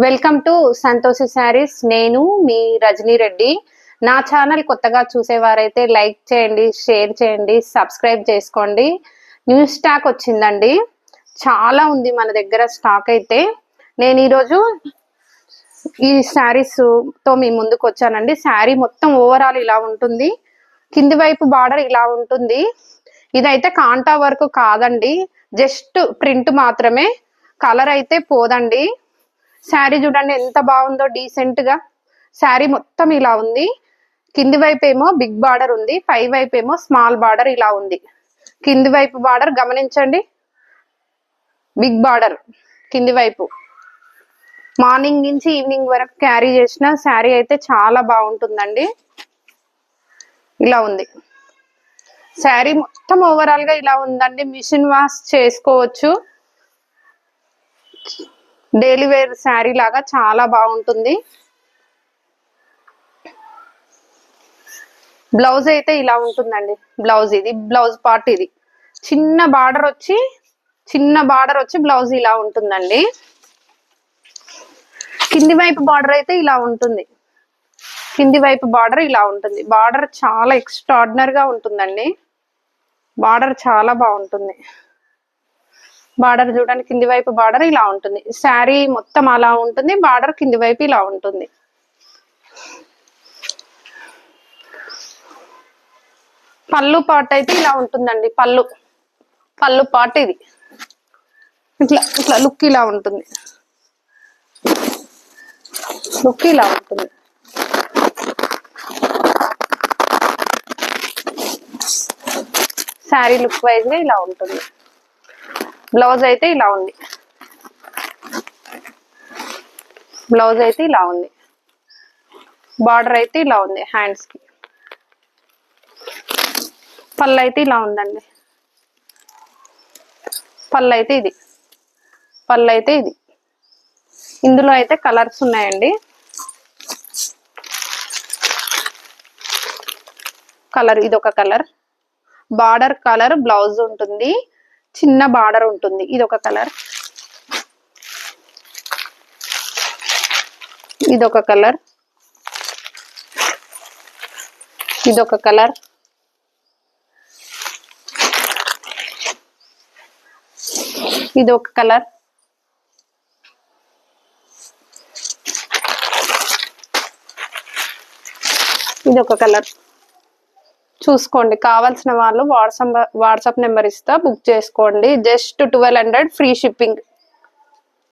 Welcome to Santoshi saris. నేను మీ రజనీ రెడ్డి. నా channel కొత్తగా చూసేవారైతే లైక్ చేయండి, షేర్ చేయండి, సబ్స్క్రైబ్ చేసుకోండి. న్యూ స్టాక్ వచ్చిందండి, చాలా ఉంది మన దగ్గర స్టాక్. అయితే నేను ఈరోజు ఈ శారీస్ తో మీ ముందుకు వచ్చానండి. శారీ మొత్తం ఓవరాల్ ఇలా ఉంటుంది, కింది వైపు బార్డర్ ఇలా ఉంటుంది. ఇదైతే కాంటా వర్క్ కాదండి, జస్ట్ ప్రింట్ మాత్రమే. కలర్ అయితే పోదండి. శారీ చూడండి ఎంత బాగుందో, డీసెంట్ గా. శారీ మొత్తం ఇలా ఉంది. కింది వైపు ఏమో బిగ్ బార్డర్ ఉంది, పై వైపు ఏమో స్మాల్ బార్డర్ ఇలా ఉంది. కింది వైపు బార్డర్ గమనించండి, బిగ్ బార్డర్ కింది వైపు. మార్నింగ్ నుంచి ఈవినింగ్ వరకు క్యారీ చేసిన శారీ అయితే చాలా బాగుంటుందండి. ఇలా ఉంది శారీ మొత్తం ఓవరాల్ గా ఇలా ఉందండి. మిషన్ వాష్ చేసుకోవచ్చు, డైలీ వేర్ శారీ లాగా చాలా బాగుంటుంది. బ్లౌజ్ అయితే ఇలా ఉంటుందండి. బ్లౌజ్ ఇది బ్లౌజ్ పార్ట్. ఇది చిన్న బార్డర్ వచ్చి బ్లౌజ్ ఇలా ఉంటుందండి. కింది వైపు బార్డర్ అయితే ఇలా ఉంటుంది. కింది వైపు బార్డర్ ఇలా ఉంటుంది. బార్డర్ చాలా ఎక్స్ట్రాడినరీగా ఉంటుందండి. బార్డర్ చాలా బాగుంటుంది. బార్డర్ చూడండి, కింది వైపు బార్డర్ ఇలా ఉంటుంది. శారీ మొత్తం అలా ఉంటుంది, బార్డర్ కింది వైపు ఇలా ఉంటుంది. పళ్ళు పార్ట్ అయితే ఇలా ఉంటుందండి. పళ్ళు పార్ట్ ఇది ఇట్లా ఇట్లా లుక్ ఇలా ఉంటుంది. లుక్ ఇలా ఉంటుంది. శారీ లుక్ వైజ్ గా ఇలా ఉంటుంది. బ్లౌజ్ అయితే ఇలా ఉంది. బ్లౌజ్ అయితే ఇలా ఉంది. బార్డర్ అయితే ఇలా ఉంది హ్యాండ్స్ కి. పళ్ళు అయితే ఇలా ఉందండి. పళ్ళు అయితే ఇది. పళ్ళు అయితే ఇది. ఇందులో అయితే కలర్స్ ఉన్నాయండి. కలర్ ఇదొక కలర్, బార్డర్ కలర్ బ్లౌజ్ ఉంటుంది, చిన్న బార్డర్ ఉంటుంది. ఇదొక కలర్, ఇదొక కలర్, ఇదొక కలర్, ఇదొక కలర్, ఇదొక కలర్. చూసుకోండి, కావాల్సిన వాళ్ళు వాట్సాప్ నెంబర్ ఇస్తా, బుక్ చేసుకోండి. Just 1200 free shipping.